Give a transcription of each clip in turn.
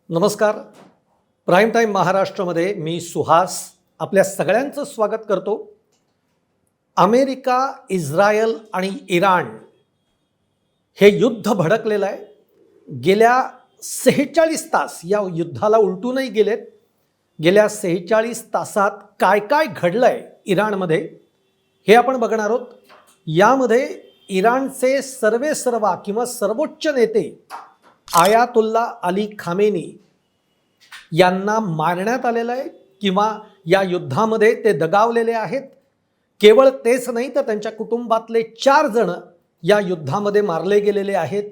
नमस्कार. Prime time महाराष्ट्रामध्ये मी सुहास आपल्या सगळ्यांचं स्वागत करतो. अमेरिका, इस्रायल आणि इराण हे युद्ध भडकलेलं आहे. गेल्या 46 तास या युद्धाला उलटूनही गेलेत. गेल्या 46 तासात काय काय घडलं आहे इराणमध्ये हे आपण बघणार आहोत. यामध्ये इराणचे सर्वेसर्वा किंवा सर्वोच्च नेते आयातुल्ला अली खामेनी यांना मारण्यात आलेलं आहे किंवा या युद्धामध्ये ते दगावलेले आहेत. केवळ तेच नाही तर त्यांच्या कुटुंबातले 4 जण या युद्धामध्ये मारले गेलेले आहेत.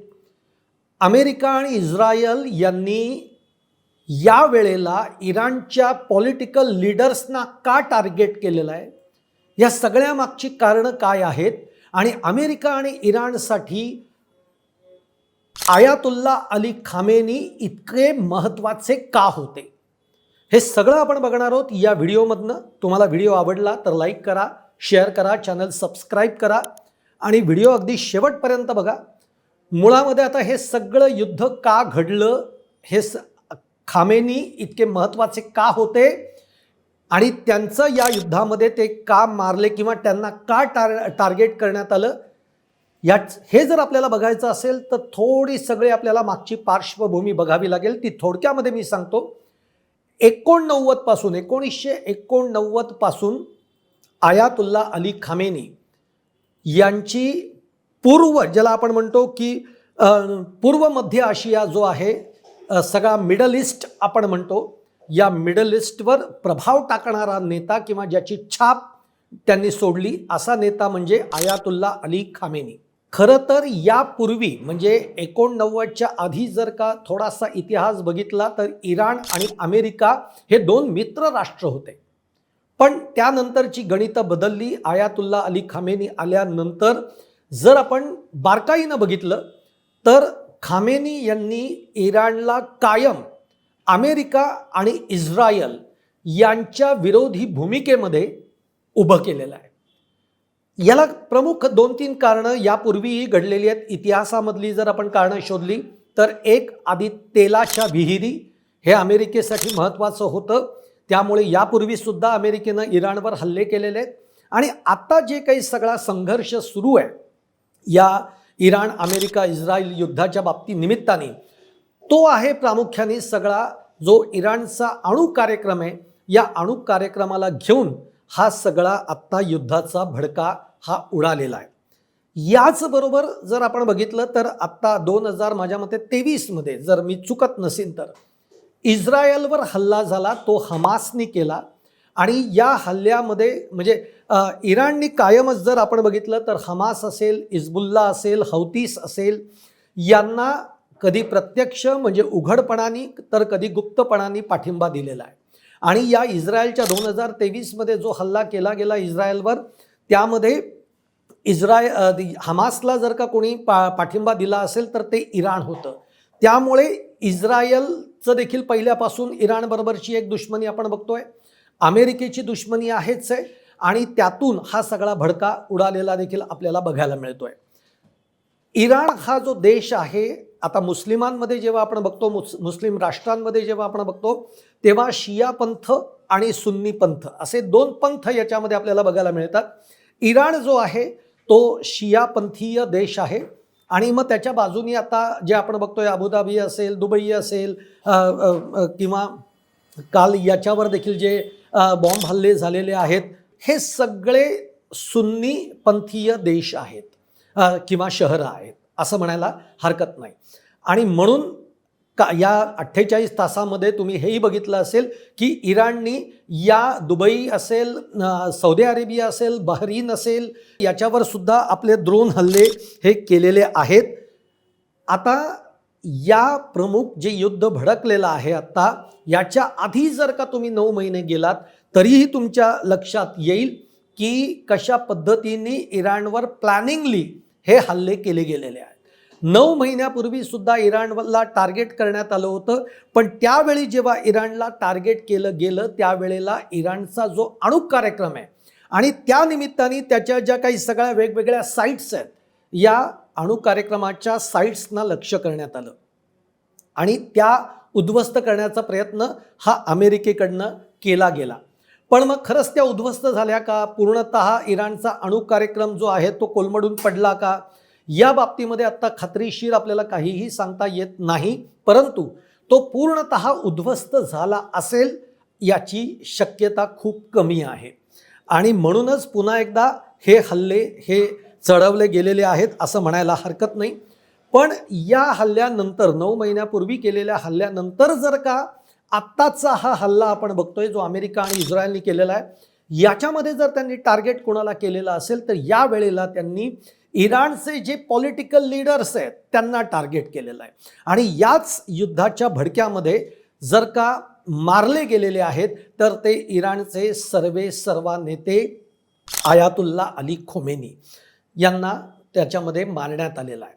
अमेरिका आणि इस्रायल यांनी या वेळेला इराणच्या पॉलिटिकल लीडर्सना का टार्गेट केलेलं आहे, या सगळ्या मागची कारणं काय आहेत आणि अमेरिका आणि इराणसाठी आयातुल्ला अली खामेनी इतके महत्त्वाचे का होते, हे सगळं आपण बघणार आहोत या व्हिडिओमधनं. तुम्हाला व्हिडिओ आवडला तर लाईक करा, शेअर करा, चॅनल सबस्क्राईब करा आणि व्हिडिओ अगदी शेवटपर्यंत बघा. मुळामध्ये आता हे सगळं युद्ध का घडलं, हे खामेनी इतके महत्त्वाचे का होते आणि त्यांचं या युद्धामध्ये ते का मारले किंवा त्यांना का टार्गेट करण्यात आलं, हे जर आपल्याला बघायचं असेल तर थोडी सगळी आपल्याला मागची पार्श्वभूमी बघावी लागेल. ती थोडक्यामध्ये मी सांगतो. 1989 पासून आयातुल्ला अली खामेनी यांची ज्याला आपण म्हणतो की पूर्व मध्य आशिया जो आहे, सगळा मिडल ईस्ट आपण म्हणतो, या मिडल ईस्टवर प्रभाव टाकणारा नेता किंवा ज्याची छाप त्यांनी सोडली असा नेता म्हणजे आयातुल्ला अली खामेनी. खरं तर यापूर्वी म्हणजे 89च्या आधी जर का थोडासा इतिहास बघितला तर इराण आणि अमेरिका हे 2 मित्र राष्ट्र होते. पण त्यानंतरची गणितं बदलली. आयातुल्ला अली खामेनी आल्यानंतर जर आपण बारकाईनं बघितलं तर खामेनी यांनी इराणला कायम अमेरिका आणि इस्रायल यांच्या विरोधी भूमिकेमध्ये उभं केलेलं आहे. याला प्रमुख 2-3 कारणं यापूर्वीही घडलेली आहेत. इतिहासामधली जर आपण कारणं शोधली तर एक, आधी तेलाच्या विहिरी हे अमेरिकेसाठी महत्त्वाचं होतं. त्यामुळे यापूर्वीसुद्धा अमेरिकेनं इराणवर हल्ले केलेले आहेत. आणि आता जे काही सगळा संघर्ष सुरू आहे या इराण, अमेरिका, इस्रायल युद्धाच्या बाबतीत निमित्ताने, तो आहे प्रामुख्याने सगळा जो इराणचा अणु कार्यक्रम आहे. या अणु कार्यक्रमाला घेऊन हा सगळा आत्ता युद्धाचा भडका हा उडालेला आहे. याचबरोबर जर आपण बघितलं तर आत्ता माझ्या मते 23मध्ये जर मी चुकत नसेन तर इस्रायलवर हल्ला झाला, तो हमासनी केला. आणि या हल्ल्यामध्ये म्हणजे इराणनी कायमच जर आपण बघितलं तर हमास असेल, हिजबुल्ला असेल, हौतीस असेल, यांना कधी प्रत्यक्ष म्हणजे उघडपणाने तर कधी गुप्तपणाने पाठिंबा दिलेला आहे. आणि या इस्रायलच्या 2023मध्ये जो हल्ला केला गेला इस्रायलवर, त्यामध्ये हमासला जर का कोणी पाठिंबा दिला असेल तर ते इराण होतं. त्यामुळे इस्रायलचं देखील पहिल्यापासून इराणबरोबरची एक दुश्मनी आपण बघतोय, अमेरिकेची दुश्मनी आहेच आहे. आणि त्यातून हा सगळा भडका उडालेला देखील आपल्याला बघायला मिळतोय. इराण हा जो देश आहे, आता मुस्लिमांमध्ये जेव्हा आपण बघतो, मुस्लिम राष्ट्रांमध्ये जेव्हा आपण बघतो, तेव्हा शिया पंथ आणि सुन्नी पंथ असे 2 पंथ याच्यामध्ये आपल्याला बघायला मिळतात. इराण जो आहे तो शियापंथीय देश आहे. आणि मग त्याच्या बाजूनी आता जे आपण बघतोय, अबुधाबी असेल, दुबई असेल, किंवा काल याच्यावर देखील जे बॉम्ब हल्ले झालेले आहेत, हे सगळे सुन्नी पंथीय देश आहेत किंवा शहरं आहेत असं म्हणायला हरकत नाही. आणि म्हणून या 48 तासामध्ये तुम्ही हेही बघितलं असेल की इराणनी या दुबई असेल, सौदी अरेबिया असेल, बहरीन असेल, याच्यावर सुद्धा आपले ड्रोन हल्ले हे केलेले आहेत. आता या प्रमुख जे युद्ध भडकलेलं आहे आत्ता, याच्या आधी जर का तुम्ही 9 महिने गेलात तरीही तुमच्या लक्षात येईल की कशा पद्धतीने इराणवर प्लॅनिंगली हे हल्ले केले गेलेले आहेत. 9 महिन्यापूर्वी सुद्धा इराणला टार्गेट करण्यात आलं होतं. पण त्यावेळी जेव्हा इराणला टार्गेट केलं गेलं त्यावेळेला इराणचा जो अणु कार्यक्रम आहे आणि त्या निमित्ताने त्याच्या ज्या काही सगळ्या वेगवेगळ्या साईट्स आहेत, या अणु कार्यक्रमाच्या साईट्सना लक्ष्य करण्यात आलं. आणि त्या उद्ध्वस्त करण्याचा प्रयत्न हा अमेरिकेकडनं केला गेला. पण मग खरंच त्या उद्ध्वस्त झाल्या का? पूर्णतः इराणचा अणु कार्यक्रम जो आहे तो कोलमडून पडला का? या बाबतीमध्ये आत्ता खात्रीशीर आपल्याला काहीही सांगता येत नाही, परंतु तो पूर्णतः उद्ध्वस्त झाला असेल याची शक्यता खूप कमी आहे. आणि म्हणूनच पुन्हा एकदा हे हल्ले हे चढवले गेलेले आहेत असं म्हणायला हरकत नाही. पण या हल्ल्यानंतर 9 महिन्यापूर्वी केलेल्या हल्ल्यानंतर जर का आत्ताचा हा हल्ला आपण बघतोय जो अमेरिका आणि इस्रायलने केलेला आहे, याच्यामध्ये जर त्यांनी टार्गेट कोणाला केलेलं असेल तर या वेळेला त्यांनी इराणचे जे पॉलिटिकल लीडर्स आहेत त्यांना टार्गेट केलेलं आहे. आणि याच युद्धाच्या भडक्यामध्ये जर का मारले गेलेले आहेत तर ते इराणचे सर्वा नेते आयातुल्ला अली खोमेनी यांना त्याच्यामध्ये मारण्यात आलेला आहे.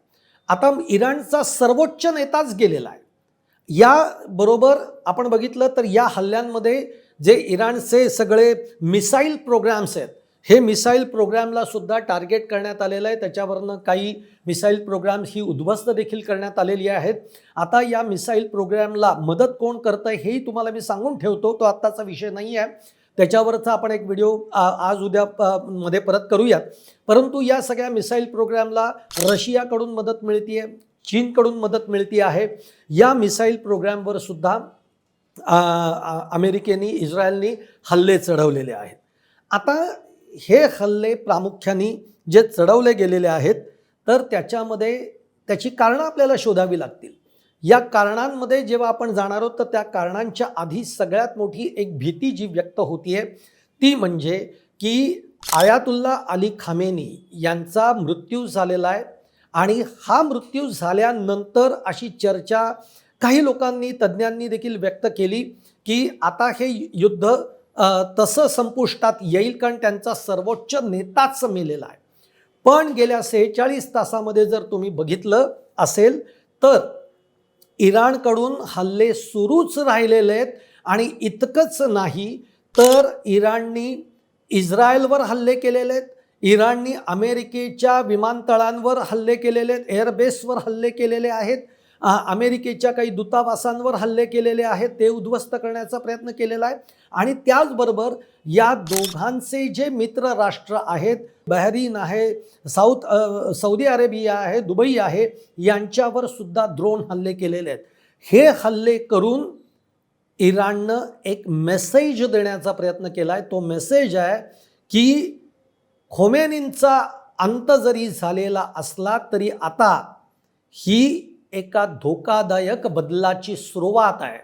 आता इराणचा सर्वोच्च नेताच गेलेला आहे. याबरोबर आपण बघितलं तर या हल्ल्यांमध्ये जे इराणचे सगळे मिसाईल प्रोग्राम्स आहेत हे मिसाईल प्रोग्रामला सुद्धा टार्गेट करण्यात आलेलं आहे. त्याच्यावरनं काही मिसाईल प्रोग्राम्स ही उद्ध्वस्त देखील करण्यात आलेली आहेत. आता या मिसाईल प्रोग्रामला मदत कोण करतं हेही तुम्हाला मी सांगून ठेवतो, तो आत्ताचा विषय नाही आहे. त्याच्यावरचा आपण एक व्हिडिओ आज उद्या मध्ये परत करूयात. परंतु या सगळ्या मिसाईल प्रोग्रामला रशियाकडून मदत मिळते आहे, चीनकडून मदत मिळती आहे. या मिसाईल प्रोग्रामवर सुद्धा अमेरिकेने इस्रायलने हल्ले चढवलेले आहेत. आता हे हल्ले प्रामुख्याने जे चढवले गेलेले आहेत तर त्याच्यामध्ये त्याची कारणं आपल्याला शोधावी लागतील. या कारणांमध्ये जेव्हा आपण जाणार आहोत तर त्या कारणांच्या आधी सगळ्यात मोठी एक भीती जी व्यक्त होतीये ती म्हणजे की आयातुल्ला अली खामेनी यांचा मृत्यू झालेला आहे. आणि हा मृत्यू झाल्यानंतर अशी चर्चा काही लोकांनी तज्ज्ञांनी देखील व्यक्त केली की आता हे युद्ध तसं संपुष्टात येईल कारण त्यांचा सर्वोच्च नेताच मेलेला आहे. पण गेल्या 46 तासामध्ये जर तुम्ही बघितलं असेल तर इराणकडून हल्ले सुरूच राहिलेले आहेत. आणि इतकंच नाही तर इराणनी इस्रायलवर हल्ले केलेले आहेत, इराणनी अमेरिकेच्या विमानतळांवर हल्ले केलेले आहेत, एअरबेसवर हल्ले केलेले आहेत, अमेरिकेच्या काही दूतावासांवर हल्ले केलेले आहेत, ते उद्ध्वस्त करण्याचा प्रयत्न केलेला आहे. आणि त्याचबरोबर या दोघांचे जे मित्र राष्ट्र आहेत, बहरीन आहे, सौदी अरेबिया आहे, दुबई आहे, यांच्यावर सुद्धा ड्रोन हल्ले केलेले आहेत. हे हल्ले करून इराणनं एक मेसेज देण्याचा प्रयत्न केला आहे. तो मेसेज आहे की खोमेनींचा अंत जरी झालेला असला तरी आता ही एका धोकादायक बदलाची सुरुवात आहे,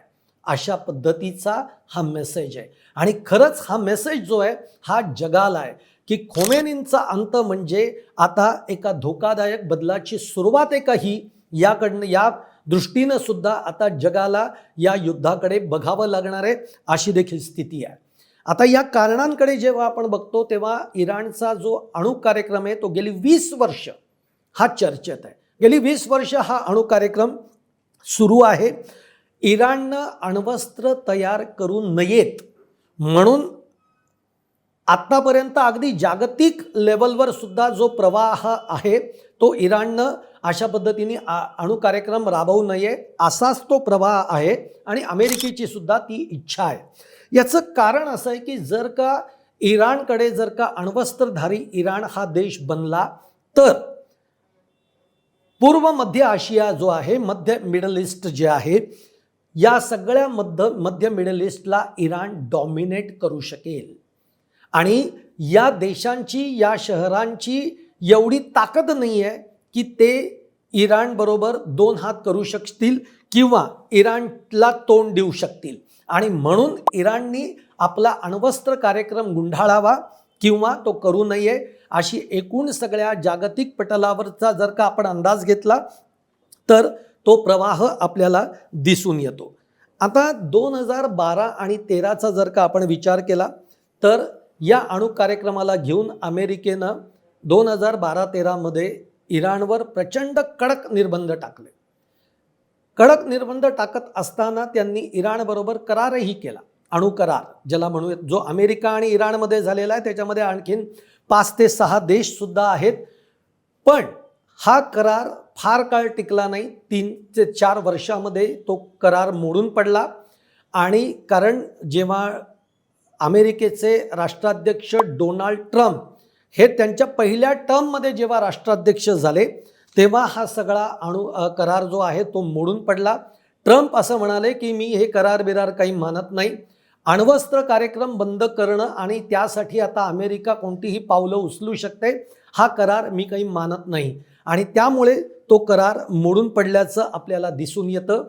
अशा पद्धतीचा हा मेसेज आहे. आणि खरंच हा मेसेज जो आहे हा जगाला आहे की खोमेनींचा अंत म्हणजे आता एका धोकादायक बदलाची सुरुवात आहे का ही, याकडनं या दृष्टीनं सुद्धा आता जगाला या युद्धाकडे बघावं लागणार आहे, अशी देखील स्थिती आहे. आता या कारणांकडे जेव्हा आपण बघतो तेव्हा इराणचा जो अणु कार्यक्रम आहे तो गेली 20 वर्ष हा चर्चेत आहे. गेली 20 वर्ष हा अणु कार्यक्रम सुरू आहे. इराणनं अण्वस्त्र तयार करू नयेत म्हणून आत्तापर्यंत अगदी जागतिक लेवलवर सुद्धा जो प्रवाह आहे तो इराणनं अशा पद्धतीने अणु कार्यक्रम राबवू नये असाच तो प्रवाह आहे. आणि अमेरिकेची सुद्धा ती इच्छा आहे. याचं कारण असं आहे की जर का इराणकडे जर का अण्वस्त्रधारी इराण हा देश बनला तर पूर्व मध्य आशिया जो आहे, मध्य मिडल ईस्ट जे आहे, या सगळ्या मध्य मिडल ईस्टला इराण डॉमिनेट करू शकेल. आणि या देशांची या शहरांची एवढी ताकद नाही आहे की ते इराण बरोबर 2 हात करू शकतील किंवा इराणला तोंड देऊ शकतील. आणि म्हणून इराणनी आपला अण्वस्त्र कार्यक्रम गुंडाळावा किंवा तो करू नये अशी एकूण सगळ्या जागतिक पटलावरचा जर का आपण अंदाज घेतला तर तो प्रवाह आपल्याला दिसून येतो. आता 2012 आणि 13चा जर का आपण विचार केला तर या अणु कार्यक्रमाला घेऊन अमेरिकेनं 2012-13 मध्ये इराणवर प्रचंड कडक निर्बंध टाकले. कडक निर्बंध टाकत असताना त्यांनी इराणबरोबर करारही केला, अणु करार ज्याला म्हणूयात, जो अमेरिका आणि इराणमध्ये झालेला आहे. त्याच्यामध्ये आणखीन 5 ते 6 देश सुद्धा आहेत. पण हा करार फार काळ टिकला नाही, 3 ते 4 वर्षामध्ये तो करार मोडून पडला. आणि कारण जेव्हा अमेरिकेचे राष्ट्राध्यक्ष डोनाल्ड ट्रम्प हे त्यांच्या पहिल्या टर्ममध्ये जेव्हा राष्ट्राध्यक्ष झाले, तेव्हा हा सगळा करार जो आहे तो मोडून पडला. ट्रम्प असं म्हणाले की मी हे करार बिरार काही मानत नाही, अण्वस्त्र कार्यक्रम बंद करणं आणि त्यासाठी आता अमेरिका कोणतीही पावलं उचलू शकते, हा करार मी काही मानत नाही. आणि त्यामुळे तो करार मोडून पडल्याचं आपल्याला दिसून येतं.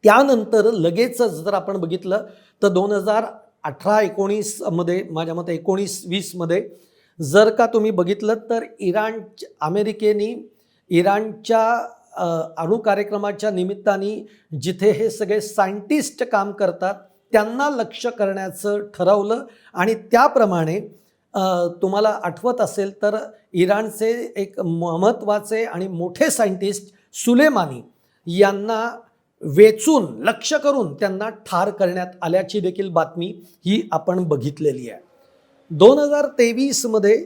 त्यानंतर लगेचच जर आपण बघितलं तर 2018-19 मध्ये, माझ्या मते 19-20 मध्ये जर का तुम्ही बघितलं तर अमेरिकेने इराणच्या अणुकार्यक्रमाच्या निमित्ताने जिथे हे सगळे सायंटिस्ट काम करतात त्यांना लक्ष्य करण्याचं ठरवलं. आणि त्याप्रमाणे तुम्हाला आठवत असेल तर इराणचे एक महत्त्वाचे आणि मोठे सायंटिस्ट सुलेमानी यांना वेचून लक्ष्य करून त्यांना ठार करण्यात आल्याची देखील बातमी ही आपण बघितलेली आहे. 2023 मध्ये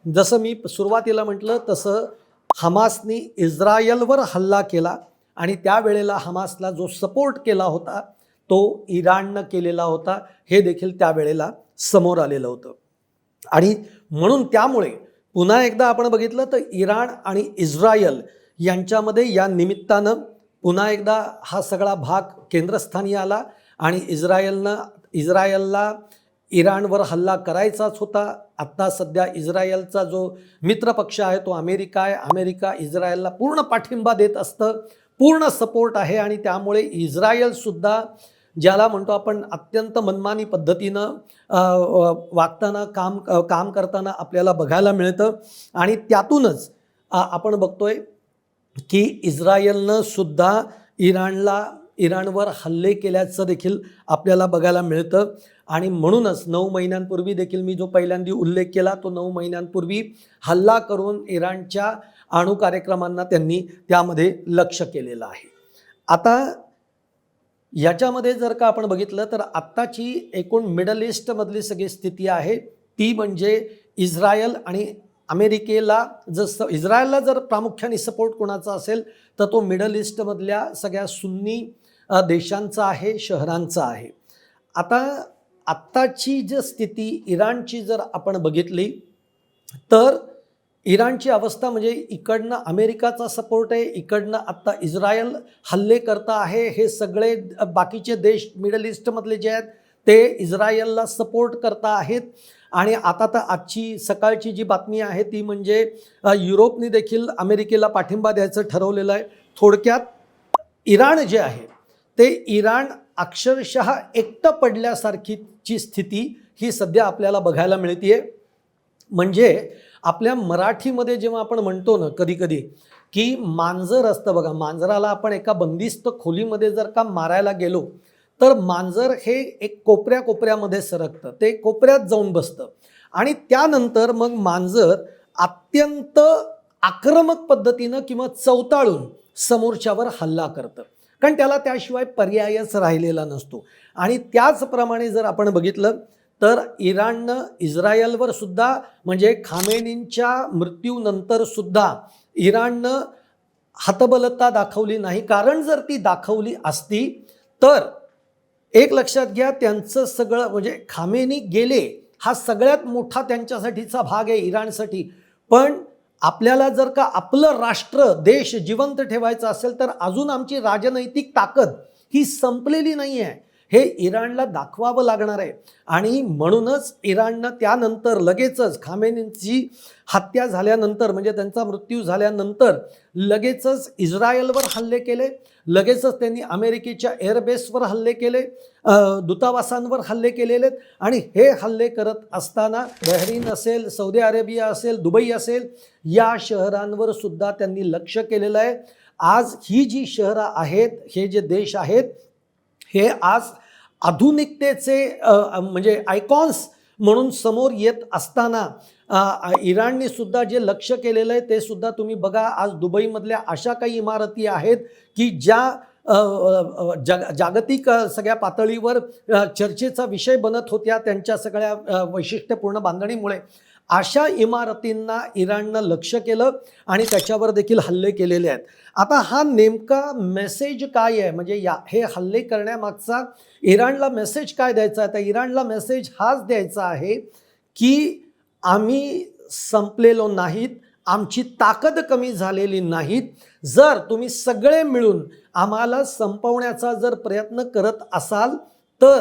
जसं मी सुरुवातीला म्हटलं तसं हमासनी इस्रायलवर हल्ला केला आणि त्यावेळेला हमासला जो सपोर्ट केला होता तो इराणनं केलेला होता, हे देखील त्यावेळेला समोर आलेलं होतं. आणि म्हणून त्यामुळे पुन्हा एकदा आपण बघितलं तर इराण आणि इस्रायल यांच्यामध्ये या निमित्तानं पुन्हा एकदा हा सगळा भाग केंद्रस्थानी आला. आणि इस्रायलला इराणवर हल्ला करायचाच होता. आत्ता सध्या इस्रायलचा जो मित्रपक्ष आहे तो अमेरिका आहे. अमेरिका इस्रायलला पूर्ण पाठिंबा देत असतं, पूर्ण सपोर्ट आहे. आणि त्यामुळे इस्रायलसुद्धा ज्याला म्हणतो आपण अत्यंत मनमानी पद्धतीनं वागताना काम करताना आपल्याला बघायला मिळतं. आणि त्यातूनच आपण बघतोय की इस्रायलनं सुद्धा इराणवर हल्ले केल्याचं देखील आपल्याला बघायला मिळतं. आणि म्हणूनच 9 महिन्यांपूर्वी देखील मी जो पहिल्यांदा उल्लेख केला तो 9 महिन्यांपूर्वी हल्ला करून इराणच्या अणु कार्यक्रमांना त्यांनी त्यामध्ये लक्ष केलेलं आहे. आता याच्यामध्ये जर का आपण बघितलं तर आत्ताची एकूण मिडल ईस्टमधली सगळी स्थिती आहे ती म्हणजे इस्रायल आणि अमेरिकेला जर इस्रायलला जर प्रामुख्याने सपोर्ट कोणाचा असेल तर तो मिडल ईस्टमधल्या सगळ्या सुन्नी देशांचा आहे, शहरांचा आहे. आता आत्ताची जी स्थिती इराणची जर आपण बघितली तर इराणची अवस्था म्हणजे इकडनं अमेरिकाचा सपोर्ट आहे, इकडनं आत्ता इस्रायल हल्ले करता आहे. हे सगळे बाकीचे देश मिडल ईस्टमधले जे आहेत ते इस्रायलला सपोर्ट करता आहेत. आणि आता तर आजची सकाळची जी बातमी आहे ती म्हणजे युरोपने देखील अमेरिकेला पाठिंबा द्यायचं ठरवलेलं आहे. थोडक्यात इराण जे आहे ते इराण अक्षरशः एकटं पडल्यासारखीची स्थिती ही सध्या आपल्याला बघायला मिळते. म्हणजे आपल्या मराठीमध्ये जेव्हा आपण म्हणतो ना कधी कधी की मांजर असतं बघा, मांजराला आपण एका बंदिस्त खोलीमध्ये जर का मारायला गेलो तर मांजर हे एक कोपऱ्यामध्ये सरकतं, ते कोपऱ्यात जाऊन बसतं. आणि त्यानंतर मग मांजर अत्यंत आक्रमक पद्धतीनं किंवा चवताळून समोरच्यावर हल्ला करतं, कारण त्याला त्याशिवाय पर्यायच राहिलेला नसतो. आणि त्याचप्रमाणे जर आपण बघितलं तर इराणनं इस्रायलवर सुद्धा म्हणजे खामेनींच्या मृत्यूनंतर सुद्धा इराणनं हतबलता दाखवली नाही. कारण जर ती दाखवली असती तर एक लक्षात घ्या, त्यांचं सगळं म्हणजे खामेनी गेले हा सगळ्यात मोठा त्यांच्यासाठीचा भाग आहे इराणसाठी. पण आपल्याला जर का आपलं राष्ट्र देश जिवंत ठेवायचं असेल तर अजून आमची राजनैतिक ताकद ही संपलेली नाही आहे, हे इराणला दाखवावं लागणार आहे. आणि म्हणूनच इराणनं त्यानंतर लगेचच खामेनींची हत्या झाल्यानंतर म्हणजे त्यांचा मृत्यू झाल्यानंतर लगेचच इस्रायलवर हल्ले केले, लगेचच त्यांनी अमेरिकेच्या एअरबेसवर हल्ले केले, दूतावासांवर हल्ले केलेले. आणि हे हल्ले करत असताना बहरीन असेल, सौदी अरेबिया असेल, दुबई असेल या शहरांवर सुद्धा त्यांनी लक्ष केलेलं आहे. आज ही जी शहरं आहेत, हे जे देश आहेत, हे आज आधुनिकतेचे म्हणजे आयकॉन्स म्हणून समोर येत असताना इराणने सुद्धा जे लक्ष केलेलं आहे ते सुद्धा तुम्ही बघा. आज दुबईमधल्या अशा काही इमारती आहेत की ज्या जागतिक सगळ्या पातळीवर चर्चेचा विषय बनत होत्या त्यांच्या सगळ्या वैशिष्ट्यपूर्ण बांधणीमुळे. अशा इमारतींना इराणनं लक्ष्य केलं आणि त्याच्यावर देखील हल्ले केलेले आहेत. आता हा नेमका मेसेज काय आहे, म्हणजे हे हल्ले करण्यामागचा इराणला मेसेज काय द्यायचा आहे? तर इराणला मेसेज हाच द्यायचा आहे की आम्ही संपलेलो नाहीत, आमची ताकद कमी झालेली नाहीत. जर तुम्ही सगळे मिळून आम्हाला संपवण्याचा जर प्रयत्न करत असाल तर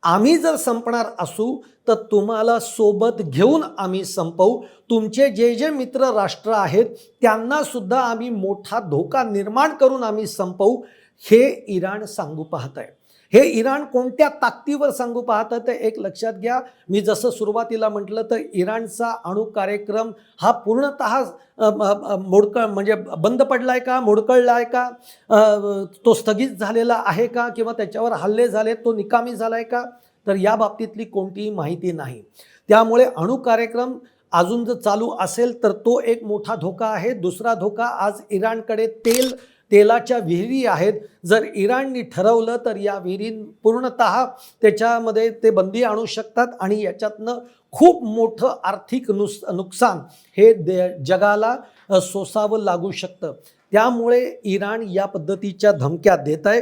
आम्ही जर संपणार असू तर तुम्हाला सोबत घेऊन आम्ही संपवू. तुमचे जे जे मित्र राष्ट्र आहेत त्यांना सुद्धा आम्ही मोठा धोका निर्माण करून आम्ही संपवू. हे इराण सांगू पाहत आहे. हे इराण कोणत्या ताकदीवर सांगू पाहतं ते एक लक्षात घ्या. मी जसं सुरुवातीला म्हटलं तर इराणचा अणु कार्यक्रम हा पूर्णतः म्हणजे बंद पडलाय का, मोडकळलाय का, तो स्थगित झालेला आहे का, किंवा त्याच्यावर हल्ले झाले तो निकामी झालाय का, तर या बाबतीतली कोणतीही माहिती नाही. त्यामुळे अणु कार्यक्रम अजून जर चालू असेल तर तो एक मोठा धोका आहे. दुसरा धोका, आज इराणकडे तेलाच्या विहिरी आहेत. जर इराणनी ठरवलं तर या विहिरी पूर्णतः त्याच्यामध्ये ते बंदी आणू शकतात आणि याच्यातनं खूप मोठं आर्थिक नुकसान हे जगाला सोसावं लागू शकतं. त्यामुळे इराण या पद्धतीच्या धमक्या देत आहे.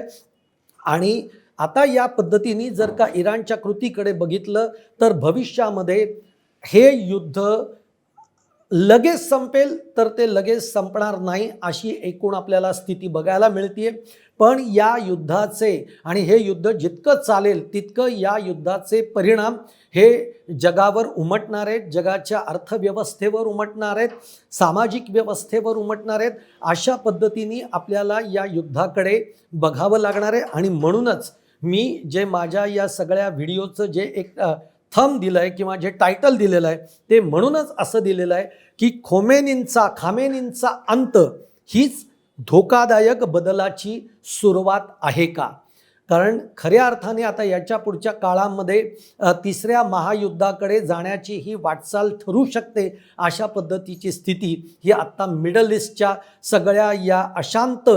आणि आता या पद्धतीने जर का इराणच्या कृतीकडे बघितलं तर भविष्यामध्ये हे युद्ध लगेच संपेल तर ते लगेच संपणार नाही अशी एकूण आपल्याला स्थिती बघायला मिळते. पण या युद्धाचे आणि हे युद्ध जितकं चालेल तितकं या युद्धाचे परिणाम हे जगावर उमटणार आहेत, जगाच्या अर्थव्यवस्थेवर उमटणार आहेत, सामाजिक व्यवस्थेवर उमटणार आहेत. अशा पद्धतीने आपल्याला या युद्धाकडे बघावं लागणार आहे. आणि म्हणूनच मी जे माझ्या या सगळ्या व्हिडिओचं जे एक थंब दिलं आहे किंवा जे टायटल दिलेलं आहे ते म्हणूनच असं दिलेलं आहे की खामेनींचा अंत हीच धोकादायक बदलाची सुरुवात आहे का. कारण खऱ्या अर्थाने आता याच्या पुढच्या काळामध्ये तिसऱ्या महायुद्धाकडे जाण्याची ही वाटचाल ठरू शकते. अशा पद्धतीची स्थिती ही आत्ता मिडल ईस्टच्या सगळ्या या अशांत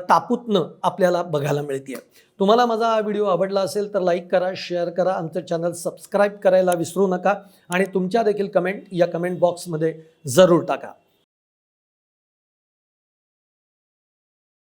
टापूतनं आपल्याला बघायला मिळते. तुम्हाला माझा हा व्हिडिओ आवडला असेल तर लाईक करा, शेअर करा, आमचं चॅनल सबस्क्राईब करायला विसरू नका आणि तुमच्या देखील कमेंट या कमेंट बॉक्समध्ये जरूर टाका.